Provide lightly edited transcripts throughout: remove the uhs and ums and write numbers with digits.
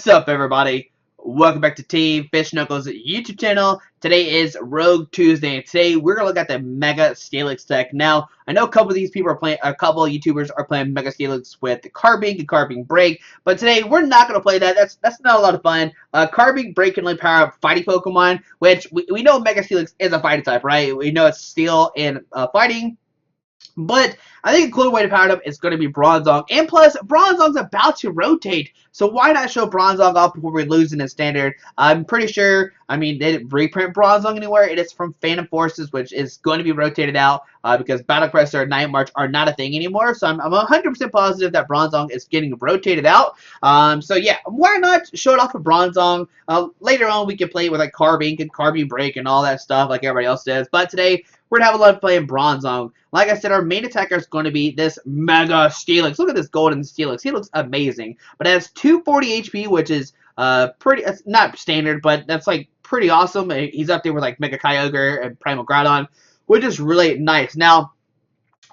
What's up, everybody? Welcome back to Team Fish Knuckles YouTube channel. Today is Rogue Tuesday, and today we're gonna look at the Mega Steelix deck. Now, I know a couple of these people are playing, a couple of YouTubers are playing Mega Steelix with the Carbink and Carbink Break, but today we're not gonna play that. That's not a lot of fun. Carbink Break can only power up fighting Pokemon, which we know Mega Steelix is a fighting type, right? We know it's Steel and fighting. But I think a cool way to power it up is going to be Bronzong. And plus, Bronzong's about to rotate. So why not show Bronzong off before we lose in the standard? I'm pretty sure, they didn't reprint Bronzong anywhere. It is from Phantom Forces, which is going to be rotated out because Battle Compressor and Night March are not a thing anymore. So I'm 100% positive that Bronzong is getting rotated out. So yeah, why not show it off with Bronzong? Later on, we can play it with like Carbink and Carbink Break and all that stuff like everybody else does. But today, we're going to have a lot of playing Bronzong. Like I said, our main attacker is going to be this Mega Steelix. Look at this golden Steelix. He looks amazing. But it has 240 HP, which is it's not standard, but that's like pretty awesome. He's up there with like Mega Kyogre and Primal Groudon, which is really nice. Now,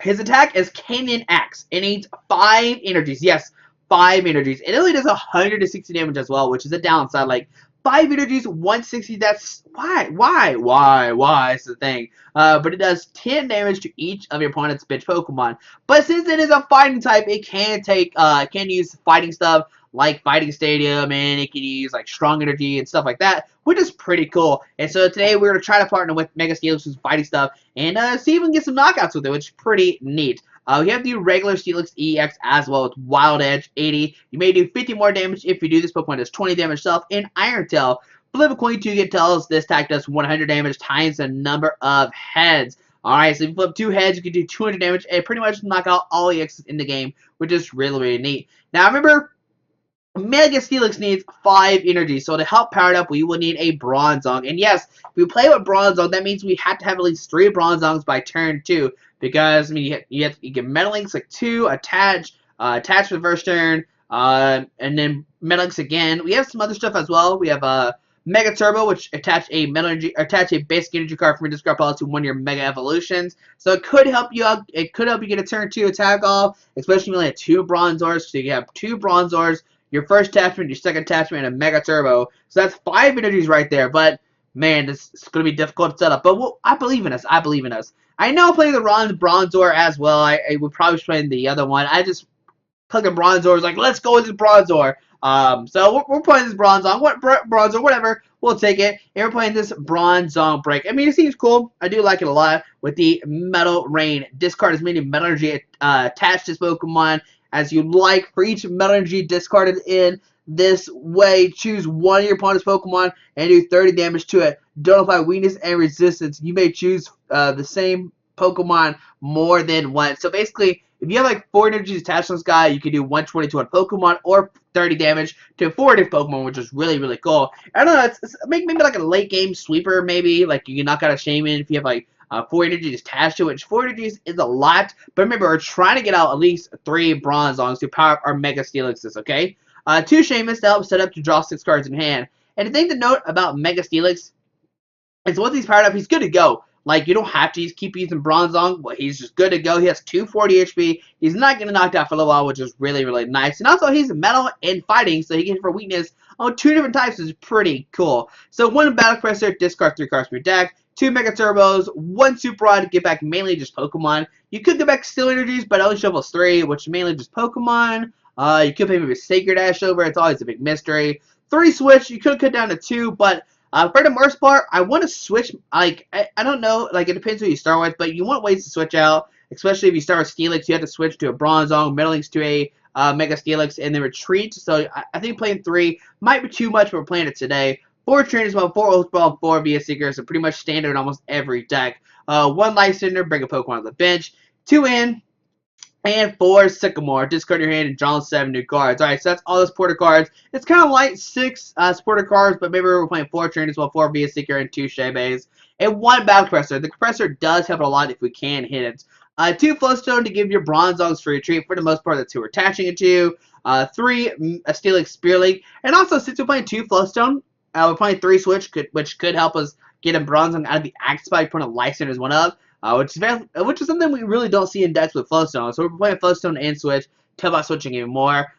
his attack is Canyon Axe. It needs 5 energies. Yes, 5 energies. It only does 160 damage as well, which is a downside. Like, 5 energies, 160, that's, why is the thing. But it does 10 damage to each of your opponent's bitch Pokemon. But since it is a fighting type, it can use fighting stuff like Fighting Stadium, and it can use like Strong Energy and stuff like that, which is pretty cool. And so today we're going to try to partner with Mega Steelix's fighting stuff and see if we can get some knockouts with it, which is pretty neat. We have the regular Steelix-EX as well with Wild Edge 80. You may do 50 more damage if you do. This Pokemon does 20 damage itself. And Iron Tail. Flip a coin 2 get tails. This attack does 100 damage times the number of heads. Alright, so if you flip 2 heads, you can do 200 damage and pretty much knock out all EXs in the game, which is really, really neat. Now remember, Mega Steelix needs 5 energy, so to help power it up, we will need a Bronzong. And yes, if we play with Bronzong, that means we have to have at least 3 Bronzongs by turn 2, because you get Metal Links like 2, attach for the first turn, and then Metal Links again. We have some other stuff as well. We have Mega Turbo, which attach a basic energy card from your discard pile to one of your Mega Evolutions. So it could help you out. It could help you get a turn 2 attack off, especially when you only have 2 Bronzors. So you have 2 Bronzors, your first attachment, your second attachment, and a Mega Turbo. So that's 5 energies right there. But man, this is going to be difficult to set up. But I believe in us. I believe in us. I know I'm playing the Bronzor as well. I would probably play the other one. I just clicked on Bronzor. I was like, let's go with this Bronzor. So we're playing this Bronzong. Bronzor, whatever. We'll take it. And we're playing this Bronzong Break. I mean, it seems cool. I do like it a lot with the Metal Rain. Discard as many Metal Energy attached to this Pokemon as you like. For each Metal Energy discarded in this way, choose one of your opponent's Pokemon and do 30 damage to it. Don't apply weakness and resistance. You may choose the same Pokemon more than once. So basically, if you have like 4 energies attached to this guy, you can do 120 to one Pokemon or 30 damage to 4 different Pokemon, which is really, really cool. I don't know, it's maybe like a late game sweeper, maybe. Like you can knock out a Shaymin if you have like 4 energies attached to it, which 4 energies is a lot. But remember, we're trying to get out at least 3 Bronzongs to power up our Mega Steelixes, okay? 2 Shaymins to help set up to draw 6 cards in hand. And the thing to note about Mega Steelix is once he's powered up, he's good to go. Like, you don't have to keep using Bronzong, but he's just good to go. He has 240 HP. He's not getting knocked out for a little while, which is really, really nice. And also, he's metal and fighting, so he can hit for weakness on 2 different types, which is pretty cool. So, 1 Battle Compressor, discard 3 cards from your deck. 2 Mega Turbos, 1 Super Rod to get back mainly just Pokemon. You could get back Steel Energies, but it only shovels 3, which is mainly just Pokemon. You could maybe Sacred Ash over. It's always a big mystery. 3 Switch. You could cut down to 2, but for the most part, I want to switch. Like I don't know. Like it depends who you start with, but you want ways to switch out. Especially if you start with Steelix, you have to switch to a Bronzong, Metal Links to a Mega Steelix, and then retreat. So I think playing 3 might be too much, but we're playing it today. 4 Trainers Mail, 4 Ultra Ball, 4 VS Seeker, so pretty much standard in almost every deck. 1 Lysandre, bring a Pokemon on the bench. 2 in. And 4 Sycamore. Discard your hand and draw 7 new cards. Alright, so that's all the supporter cards. It's kind of light, 6 supporter cards, but maybe we're playing 4 Trainers, 4 VS Seeker, and 2 Shaybays. And 1 Battle Compressor. The Compressor does help a lot if we can hit it. 2 Float Stone to give your Bronzongs free retreat. For the most part, that's who we're attaching it to. 3 Steelix Spear League. And also, since we're playing 2 Float Stone, we're playing 3 Switch, which could help us get a Bronzong out of the active spot, putting a Lysandre's one up. Which is something we really don't see in decks with Float Stone. So we're playing Float Stone and Switch. Tell about switching even more.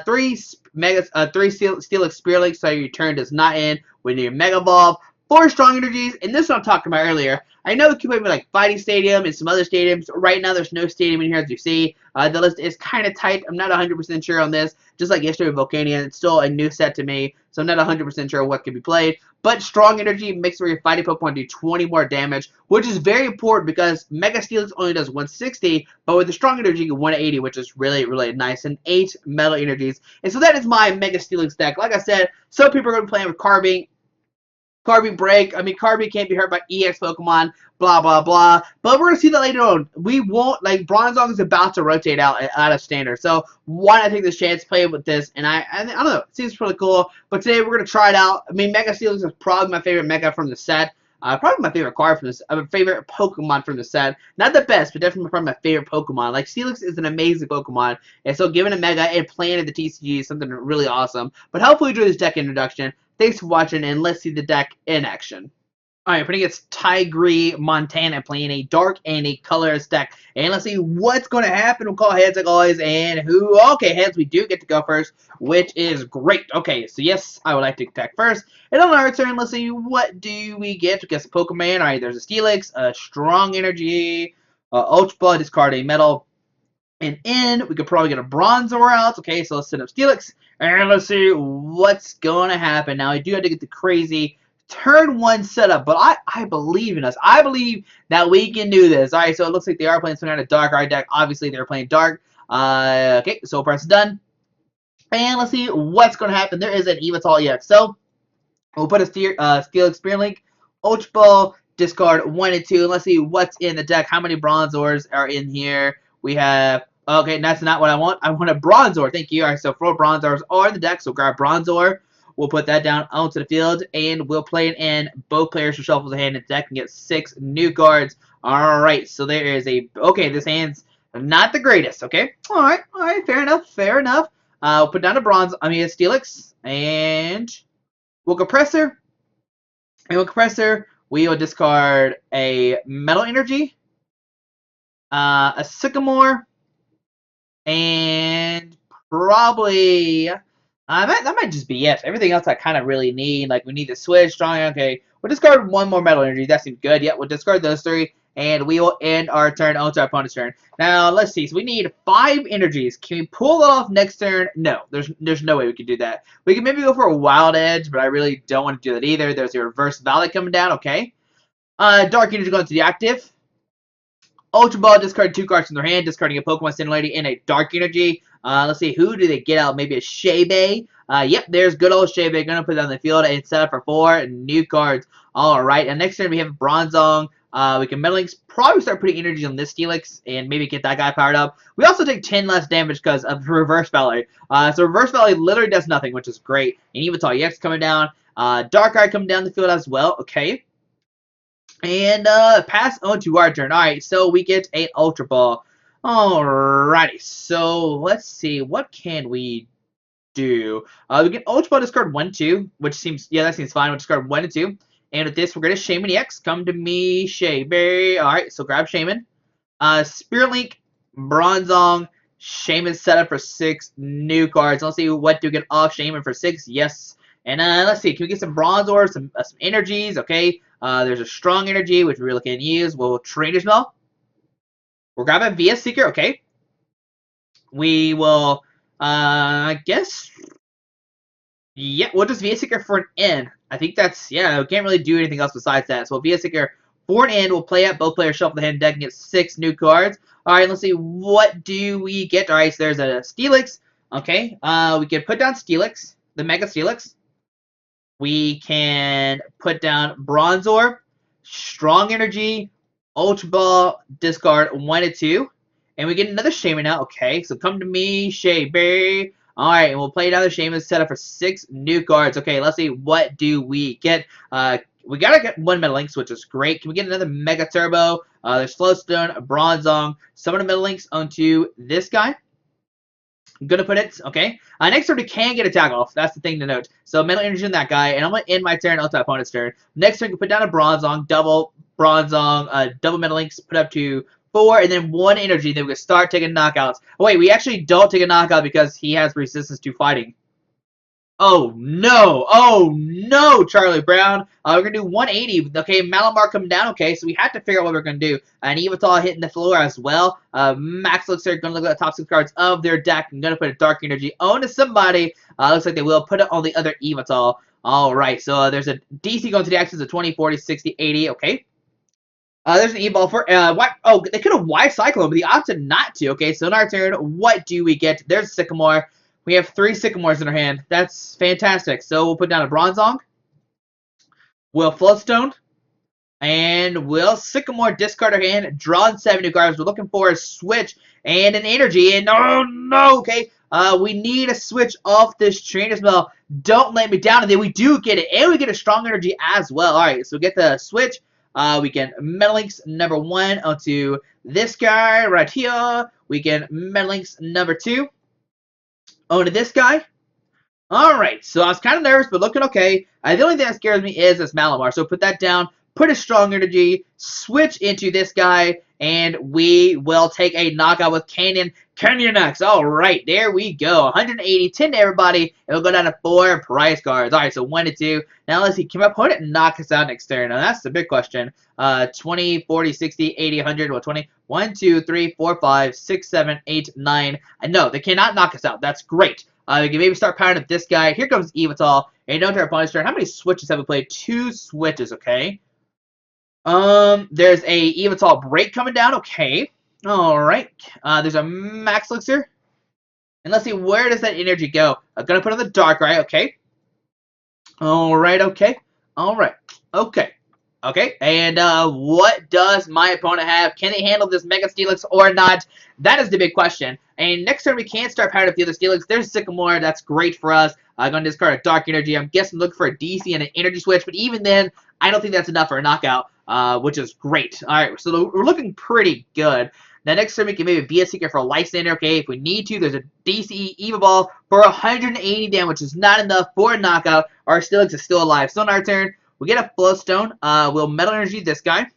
Three Steelix Spear Links, so your turn does not end when you Mega Evolve. 4 Strong Energies, and this is what I'm talking about earlier. I know it can play with like Fighting Stadium and some other stadiums. Right now, there's no stadium in here, as you see. The list is kind of tight. I'm not 100% sure on this. Just like yesterday with Volcanion, it's still a new set to me, so I'm not 100% sure what can be played. But Strong Energy makes where your fighting Pokemon do 20 more damage, which is very important because Mega Steelix only does 160, but with the Strong Energy, 180, which is really, really nice, and 8 Metal Energies. And so that is my Mega Steelix deck. Like I said, some people are going to be playing with Carbine Break. I mean, Carbine can't be hurt by EX Pokemon, blah, blah, blah. But we're going to see that later on. We won't, like, Bronzong is about to rotate out of Standard. So, why not take this chance, play with this? And I don't know, it seems pretty cool. But today, we're going to try it out. I mean, Mega Steelix is probably my favorite Mega from the set. Probably my favorite card from this, favorite Pokemon from the set. Not the best, but definitely probably my favorite Pokemon. Like, Steelix is an amazing Pokemon. And so, giving a Mega and playing at the TCG is something really awesome. But hopefully, you enjoy this deck introduction. Thanks for watching, and let's see the deck in action. Alright, putting against Tigre Montana, playing a dark and a colorless deck. And let's see what's going to happen. We'll call heads like always, and who? Okay, heads, we do get to go first, which is great. Okay, so yes, I would like to attack first. And on our turn, let's see, what do we get against Pokemon? Alright, there's a Steelix, a Strong Energy, Ultra Ball, discard a Metal. And in, we could probably get a Bronzor out. Okay, so let's set up Steelix. And let's see what's going to happen. Now, I do have to get the crazy turn 1 setup, but I believe in us. I believe that we can do this. All right, so it looks like they are playing some kind of dark art deck. Obviously, they're playing dark. Okay, so press done. And let's see what's going to happen. There is an Yveltal EX. So we'll put a Steelix Spear Link, Ultra Ball, discard 1 and 2. And let's see what's in the deck. How many Bronzors are in here? We have, okay, that's not what I want. I want a Bronzor. Thank you. All right, so 4 Bronzors are in the deck. So grab Bronzor. We'll put that down onto the field, and we'll play it in. Both players will shuffle the hand in the deck and get 6 new cards. All right, so there is a, okay, this hand's not the greatest, okay? All right, fair enough, fair enough. We'll put down a Steelix, and we'll Compressor. And with Compressor, we will discard a Metal Energy, a Sycamore, and probably that might just be it. Everything else I kind of really need. Like, we need the Switch, Strong. Okay, we'll discard 1 more Metal Energy. That seems good. Yep, we'll discard those 3, and we will end our turn onto our opponent's turn. Now, let's see. So we need 5 energies. Can we pull it off next turn? No, there's no way we can do that. We can maybe go for a Wild Edge, but I really don't want to do that either. There's a Reverse Valley coming down. Okay. Dark Energy going to the active. Ultra Ball, discard 2 cards from their hand, discarding a Pokemon Stimulator in a Dark Energy. Let's see, who do they get out? Maybe a Shaymin. Yep, there's good old Shaymin. Gonna put it on the field and set up for 4 new cards. Alright, and next turn we have Bronzong. We can Metal Links, probably start putting energy on this Steelix and maybe get that guy powered up. We also take 10 less damage because of Reverse Valley. So Reverse Valley literally does nothing, which is great. And Yveltal EX coming down. Dark Eye coming down the field as well. Okay. And pass on to our turn. Alright, so we get an Ultra Ball. Alrighty, so let's see, what can we do? We get Ultra Ball, discard 1, 2, which seems, yeah, that seems fine. We'll discard 1 and 2. And with this, we're going to Shaymin-EX. Come to me, Shayberry. Alright, so grab Shaymin. Spirit Link, Bronzong, Shaymin set up for 6 new cards. Let's see, what do we get off Shaymin for 6? Yes. And let's see, can we get some Bronzor, some energies? Okay, there's a Strong Energy, which we really can't use. We'll Trainers Mail. We'll grab a VS Seeker, okay. We will, I guess, yeah, we'll just VS Seeker for an N. I think that's, yeah, we can't really do anything else besides that. So VS Seeker for an N, we'll play it. Both players shuffle the hand deck and get 6 new cards. Alright, let's see, what do we get? Alright, so there's a Steelix, okay. We can put down Steelix, the Mega Steelix. We can put down Bronzor, Strong Energy, Ultra Ball, discard 1 and 2. And we get another Shaymin now. Okay, so come to me, Shayberry. Alright, and we'll play another Shaymin set up for 6 new cards. Okay, let's see, what do we get? We gotta get 1 Metal Links, which is great. Can we get another Mega Turbo? There's Float Stone, Bronzong. Some of the Metal Links onto this guy. I'm gonna put it, okay. Next turn we can get a tag off. That's the thing to note. So Metal Energy on that guy, and I'm gonna end my turn onto my opponent's turn. Next turn we can put down a Bronzong, double Bronzong, double Metal Links, put up to 4, and then 1 energy. Then we can start taking knockouts. Oh, wait, we actually don't take a knockout because he has resistance to fighting. Oh no, Charlie Brown. We're gonna do 180. Okay, Malamar coming down. Okay, so we have to figure out what we're gonna do. And Yveltal hitting the floor as well. Max looks like gonna look at the top 6 cards of their deck. I'm gonna put a Dark Energy onto somebody. Looks like they will put it on the other Yveltal. Alright, so there's a DC going to the axis of 20, 40, 60, 80. Okay. There's an E-Ball for, oh, they could have Y-Cyclone, but the opted not to. Okay, so in our turn, what do we get? There's Sycamore. We have 3 Sycamores in our hand. That's fantastic. So we'll put down a Bronzong. We'll Float Stone. And we'll Sycamore discard our hand. Draw 7 new cards. We're looking for a switch and an energy. And oh no, okay. We need a switch off this Trainers Mail. Don't let me down. And then we do get it. And we get a Strong Energy as well. Alright, so we get the switch. We can Metalinks number 1 onto this guy right here. We can Metalinks number 2 onto this guy. Alright, so I was kind of nervous, but looking okay. The only thing that scares me is this Malamar. So put that down, put a Strong Energy, switch into this guy, and we will take a knockout with Canyon-EX. Alright, there we go. 180, 10 to everybody, and we'll go down to 4 prize cards. Alright, so 1 to 2. Now let's see, can my opponent knock us out next turn? Now that's the big question. 20, 40, 60, 80, 100, well, 20. 1, 2, 3, 4, 5, 6, 7, 8, 9. No, they cannot knock us out. That's great. We can maybe start powering up this guy. Here comes Yveltal. And don't our opponent's turn. How many switches have we played? 2 switches, okay. There's a Yveltal break coming down. Okay. Alright. There's a Max Elixir. And let's see, where does that energy go? I'm gonna put on the Darkrai. Okay. Alright, okay. Alright. Okay. Okay. And what does my opponent have? Can they handle this Mega Steelix or not? That is the big question. And next turn we can't start powering up the other Steelix. There's Sycamore. That's great for us. I'm going to discard a Dark Energy. I'm guessing looking for a DC and an Energy Switch. But even then, I don't think that's enough for a knockout, which is great. Alright, so we're looking pretty good. Now next turn we can maybe be a Seeker for a Lysandre. Okay, if we need to, there's a DC Evolve for 180 damage, which is not enough for a knockout. Our Steelix is still alive. So on our turn, we get a Float Stone. We'll Metal Energy this guy.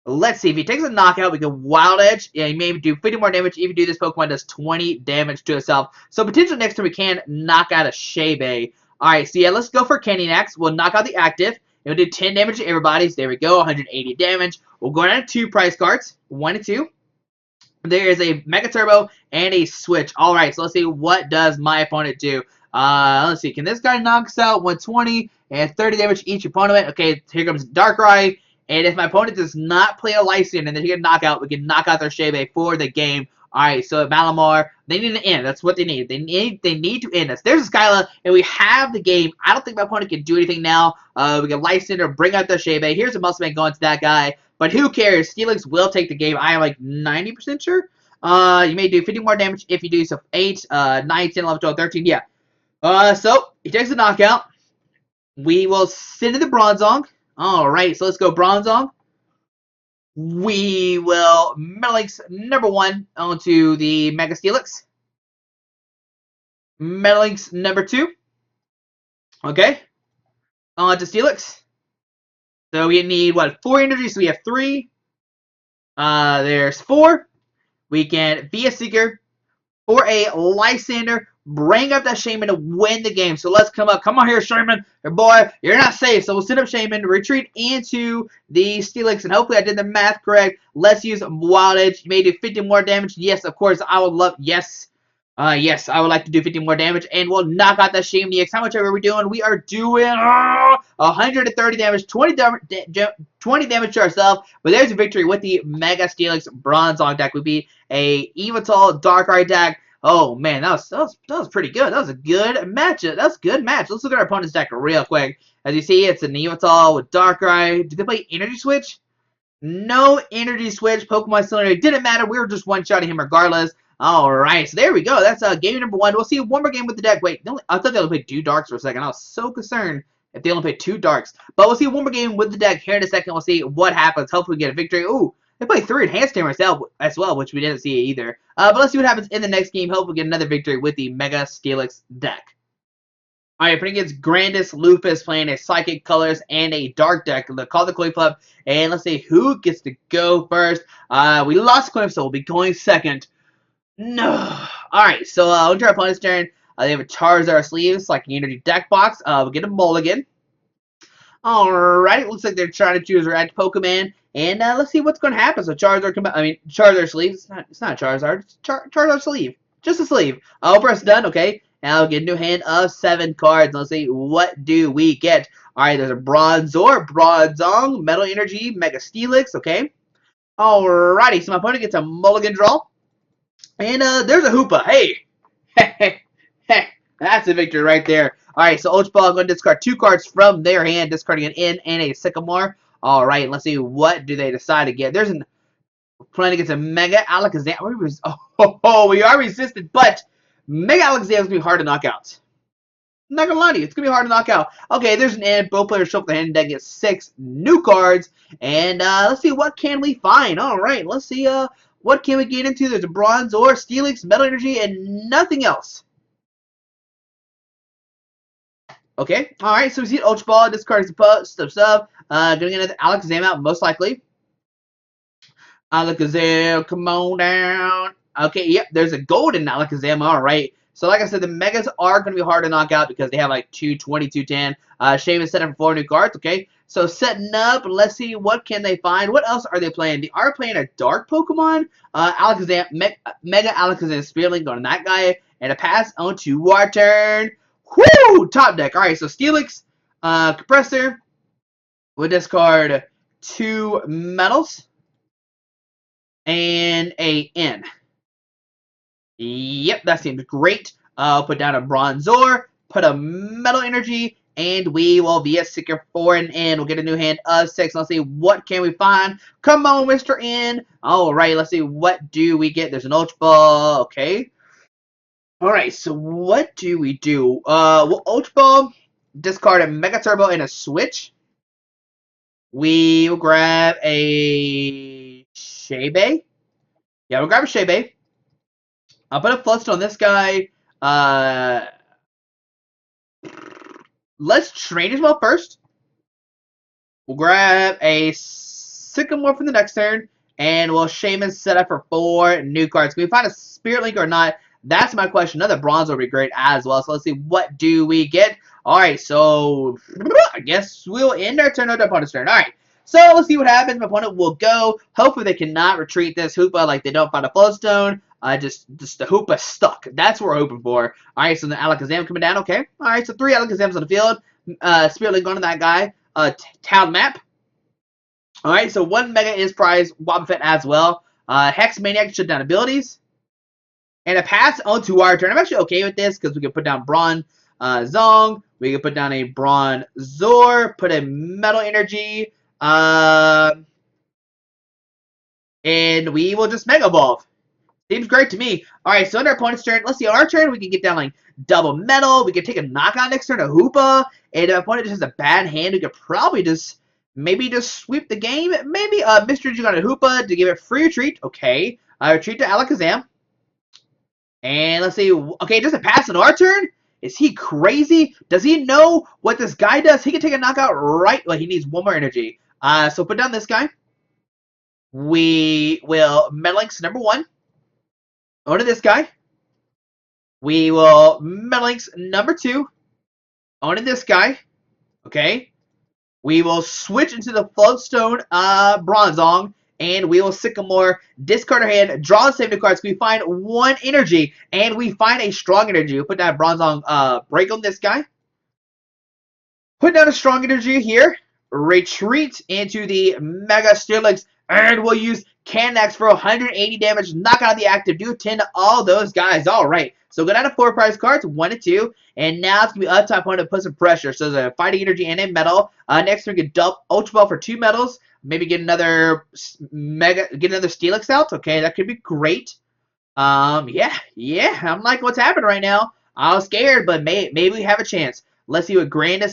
Let's see. If he takes a knockout, we can Wild Edge. Yeah, he may do 50 more damage. If you do this, Pokemon does 20 damage to itself. So potentially next turn we can knock out a Shaymin. Alright, so yeah, let's go for Canyon-EX. We'll knock out the active. It'll do 10 damage to everybody. So there we go, 180 damage. We'll go down to 2 prize cards. 1 and 2. There is a Mega Turbo and a Switch. Alright, so let's see, what does my opponent do? Let's see, can this guy knock us out 120 and 30 damage to each opponent? Okay, here comes Darkrai. And if my opponent does not play a Lysandre and then he can knock out, we can knock out their Shaymin for the game. Alright, so Malamar, they need to end. That's what they need. They need to end us. There's a Skyla, and we have the game. I don't think my opponent can do anything now. We can Lysandre, bring out the Shaymin. Here's a Muscle Man going to that guy. But who cares? Steelix will take the game. I am like 90% sure. You may do 50 more damage if you do so. 8, 9, 10, 11, 12, 13, yeah. So, he takes a knockout. We will send to the Bronzong. Alright, so let's go Bronzong. We will Metalinks number 1 onto the Mega Steelix. Metalinks number 2. Okay. Onto Steelix. So we need, what, 4 energy, so we have 3. There's 4. We can be a Seeker for a Lysandre. Bring up that Shaymin to win the game. So let's come up. Come on here, Shaymin. Boy, you're not safe. So we'll send up Shaymin, retreat into the Steelix, and hopefully I did the math correct. Let's use Wild Edge. You may do 50 more damage. Yes, of course, I would love, yes. Yes, I would like to do 50 more damage, and we'll knock out that Shaymin-EX. How much are we doing? We are doing 130 damage, 20 damage to ourselves. But there's a victory with the Mega Steelix Bronzong deck. Would be a Yveltal Darkrai deck. Oh man, that was pretty good. That was a good match. That was a good match. Let's look at our opponent's deck real quick. As you see, it's an Yveltal with Darkrai. Did they play Energy Switch? No Energy Switch. Pokemon Cylinder. Didn't matter. We were just one-shotting him regardless. Alright, so there we go. That's game number 1. We'll see one more game with the deck. Wait, I thought they only played 2 Darks for a second. I was so concerned if they only played 2 Darks. But we'll see one more game with the deck here in a second. We'll see what happens. Hopefully we get a victory. Ooh. They play 3 Enhanced Hammer as well, which we didn't see either. But let's see what happens in the next game. Hope we get another victory with the Mega Steelix deck. Alright, putting against Grandis Lupus, playing a Psychic Colors and a Dark deck. Call the coin flip, and let's see who gets to go first. We lost coin, so we'll be going second. No. Alright, so onto our opponent's turn. They have a Charizard sleeves, like an energy deck box. We'll get a mulligan. Alright, looks like they're trying to choose red Pokemon. And let's see what's going to happen. So Charizard sleeve. It's not Charizard. It's Charizard sleeve. Just a sleeve. I'll press done. Okay. Now we'll get a new hand of 7 cards. Let's see what do we get. Alright, there's a Bronzor, Bronzong, Metal Energy, Mega Steelix. Okay. Alrighty, so my opponent gets a mulligan draw. And there's a Hoopa. Hey. That's a victory right there. Alright, so Ultra Ball going to discard 2 cards from their hand, discarding an N and a Sycamore. Alright, let's see what do they decide to get. There's an playing against a Mega Alakazam. We are resisted, but Mega Alakazam is going to be hard to knock out. I'm not going to lie to you. It's going to be hard to knock out. Okay, there's an N. Both players show up the hand deck, get 6 new cards. And let's see what can we find. Alright, let's see what can we get into. There's a Bronzor, Steelix, Metal Energy, and nothing else. Okay, alright, so we see Ultra Ball, discarding some stuff. Gonna get another Alakazam out, most likely. Alakazam, come on down. Okay, yep, there's a golden Alakazam, alright. So like I said, the Megas are going to be hard to knock out because they have like 220, 210. Shaymin set up for 4 new cards, okay. So setting up, let's see what can they find. What else are they playing? They are playing a dark Pokemon. Alakazam, Mega Alakazam Spearling on that guy. And a pass on to our turn. Whoo! Top deck. Alright, so Steelix, Compressor. We'll discard 2 metals. And a N. Yep, that seems great. Put down a Bronzor, put a Metal Energy, and we will be a Seeker for an N. We'll get a new hand of 6. Let's see what can we find. Come on, Mr. N. Alright, let's see what do we get. There's an Ultra Ball. Okay. Alright, so what do we do? We'll Ultra Ball, discard a Mega Turbo and a Switch. We will grab a Shaymin. Yeah, we'll grab a Shaymin. I'll put a Float Stone on this guy. Let's Trainers Mail first. We'll grab a Sycamore for the next turn. And we'll Shaymin set up for 4 new cards. Can we find a Spirit Link or not? That's my question. Another Bronze would be great as well. So let's see what do we get. Alright, so I guess we'll end our turn on the opponent's turn. Alright. So let's see what happens. My opponent will go. Hopefully they cannot retreat this Hoopa like they don't find a Float Stone. Just the Hoopa stuck. That's what we're hoping for. Alright, so the Alakazam coming down. Okay. Alright, so 3 Alakazams on the field. Spirit Link going to that guy. Town map. Alright, so 1 Mega is prize. Wobbuffet as well. Hex Maniac shut down abilities. And a pass onto our turn. I'm actually okay with this because we can put down Bronzong. We can put down a Bronzor. Put a Metal Energy. And we will just Mega Evolve. Seems great to me. Alright, so on our opponent's turn, let's see, on our turn, we can get down like double metal. We can take a knockout next turn, a Hoopa. And if our opponent just has a bad hand, we could probably just sweep the game. Maybe Mr. G on a Hoopa to give it free retreat. Okay. Retreat to Alakazam. And let's see. Okay, does it pass on our turn? Is he crazy? Does he know what this guy does? He can take a knockout right. Well, he needs 1 more energy. So put down this guy. We will Metal Links number 1. Onto this guy. We will Metal Links number 2. Onto this guy. Okay. We will switch into the Float Stone Bronzong. And we will Sycamore, discard our hand, draw 7 cards. We find 1 energy, and we find a Strong Energy. We'll put that Bronzong break on this guy. Put down a Strong Energy here. Retreat into the Mega Steelix, and we'll use Canax for 180 damage. Knock out the active. Do 10 to all those guys. Alright, so go down to 4 prize cards, 1 and 2. And now it's going to be up to my opponent to put some pressure. So there's a Fighting Energy and a Metal. Next we can dump Ultra Ball for 2 metals. Maybe get another Steelix out. Okay, that could be great. Yeah, I'm like what's happening right now. I was scared, but maybe we have a chance. Let's see what Grand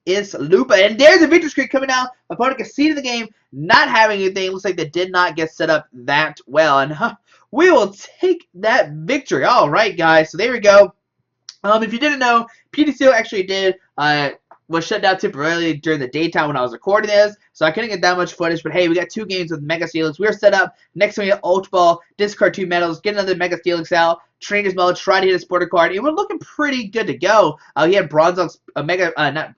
is Lupa. And there's a victory streak coming out. My opponent conceded the game, not having anything. Looks like they did not get set up that well. And we will take that victory. All right, guys. So there we go. If you didn't know, PTCO actually was shut down temporarily during the daytime when I was recording this, so I couldn't get that much footage. But hey, we got 2 games with Mega Steelix. We're set up. Next one, we got Ultra Ball, discard 2 medals, get another Mega Steelix out, Trainers Mail, try to hit a supporter card, and we're looking pretty good to go. He had Bronzong's Bronzong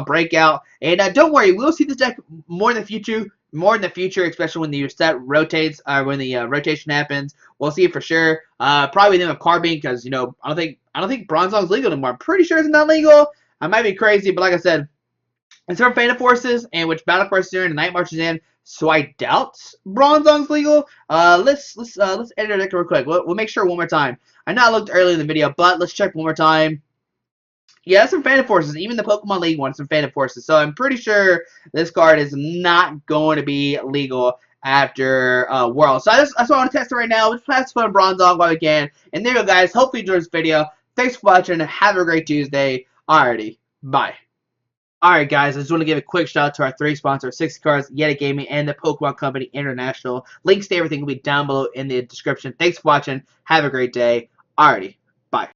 Breakout, and don't worry, we'll see this deck more in the future. Especially when the set rotates, when the rotation happens. We'll see it for sure. Probably then with Carbine, because I don't think Bronzong's legal anymore. I'm pretty sure it's not legal. I might be crazy, but like I said, it's from Phantom Forces, and which Battle Course is in, and Night March is in. So I doubt Bronzong's legal. Let's edit our deck real quick. We'll make sure one more time. I know I looked early in the video, but let's check one more time. Yeah, that's some Phantom Forces. Even the Pokemon League one, some Phantom Forces. So I'm pretty sure this card is not going to be legal after World. So that's what I want to test it right now. Let's pass fun Bronzong while we can. And there you go, guys. Hopefully you enjoyed this video. Thanks for watching. Have a great Tuesday. Alrighty. Bye. Alright, guys. I just want to give a quick shout out to our 3 sponsors, 60 Cards, Yeti Gaming, and the Pokemon Company International. Links to everything will be down below in the description. Thanks for watching. Have a great day. Alrighty. Bye.